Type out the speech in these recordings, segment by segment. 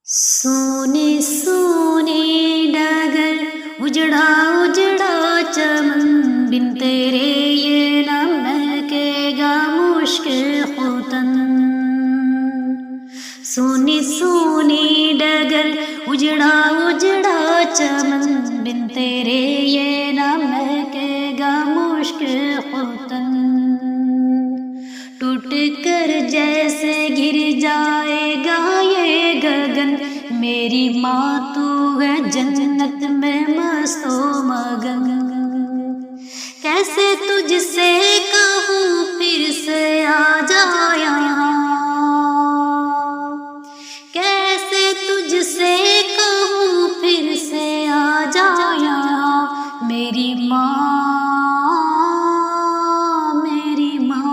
سونے سونے ڈگر اجڑا اجڑا چمن بن تیرے یہ نہ مہکے گا مشک ختن۔ سونے سونے ڈگر اجڑا اجڑا چمن بن تیرے یہ نہ مہکے گا مشک ختن۔ ٹوٹ کر جیسے گر جائے گا یہ گگن، میری ماں تو ہے جنت میں مست و مگن۔ کیسے تجھ سے کہوں پھر سے آ جا یہاں، کیسے تجھ سے کہوں پھر سے آ جا یہاں، میری ماں میری ماں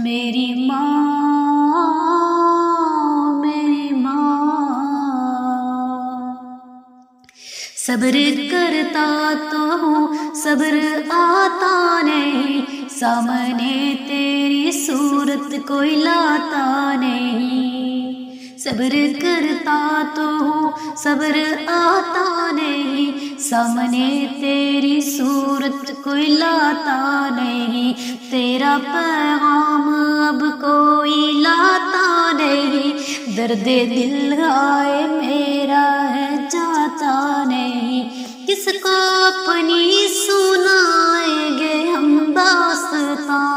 میری ماں میری ماں۔ صبر کرتا تو ہوں صبر آتا نہیں، سامنے تیری صورت کوئی لاتا نہیں۔ صبر کرتا تو ہوں صبر آتا نہیں، سامنے تیری صورت کوئی لاتا نہیں۔ تیرا پیغام اب کوئی لاتا نہیں، درد دل آئے میرا ہے جاتا نہیں۔ کس کو اپنی سنائیں گے ہم داستاں،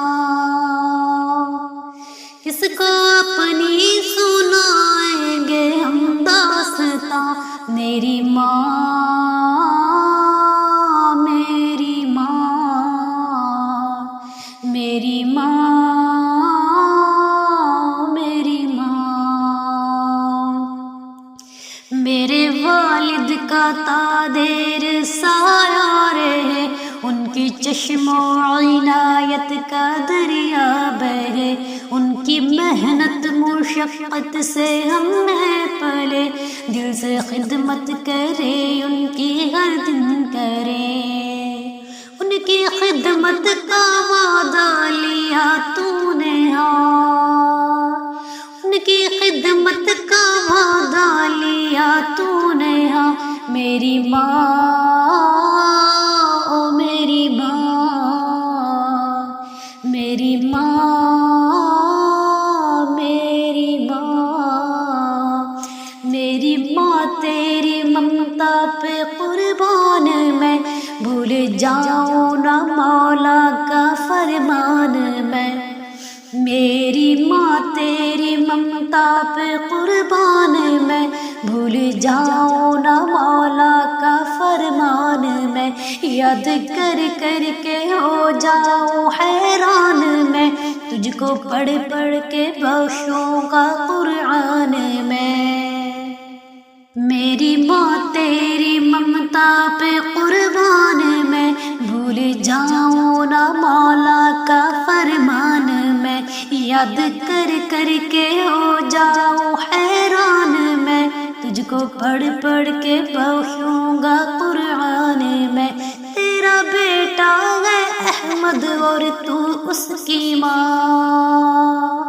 کس کو اپنی سنائیں گے ہم داستاں، میری ماں میری ماں میری ماں میری ماں۔ میرے والد کا تادیر سایہ رہے، ان کی چشم و عنایت کا دریا بہے، ان کی محنت مشقت سے ہم نے پلے، دل سے خدمت کرے ان کی ہر دن کرے۔ ان کی خدمت کا وعدہ لیا تو نے ہاں، ان کی خدمت کا وعدہ لیا تو نے ہاں، میری ماں او میری ماں میری ماں میری ماں۔ میری ماں تیری ممتا پہ قربان میں، بھول جاؤں نہ مولا کا فرمان میں۔ میری ماں تیری ممتا پہ قربان میں، بھول جاؤں نہ مولا کا فرمان میں۔ یاد کر کر کے ہو جاؤں حیران میں، تجھ کو پڑھ پڑھ کے بخشوں گا قرآن میں۔ میری ماں تیری ممتا پہ قربان میں، بھول جاؤں نہ مولا کا فرمان میں۔ یاد کر کر کے ہو جاؤں حیران میں، تجھ کو پڑھ پڑھ کے بخشوں گا قرآن میں۔ تیرا بیٹا ہے احمد اور تو اس کی ماں،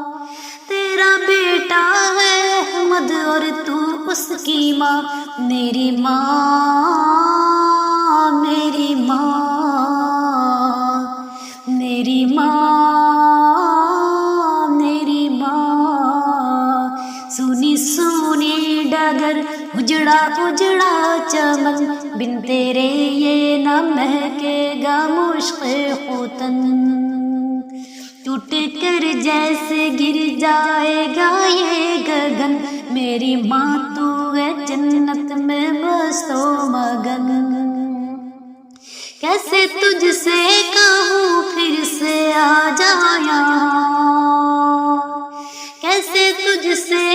تیرا بیٹا ہے احمد اور تو اس کی ماں، میری ماں میری ماں میری ماں میری ماں۔ سونی سونی ڈگر اجڑا اجڑا چمن، بن تیرے یہ نہ مہکے گا مشک ختن۔ ٹوٹ کر جیسے گر جائے گا یہ گگن، میری ماں تو ہے جنت میں مست و مگن۔ کیسے تجھ سے کہوں پھر سے آ جا یہاں، کیسے تجھ سے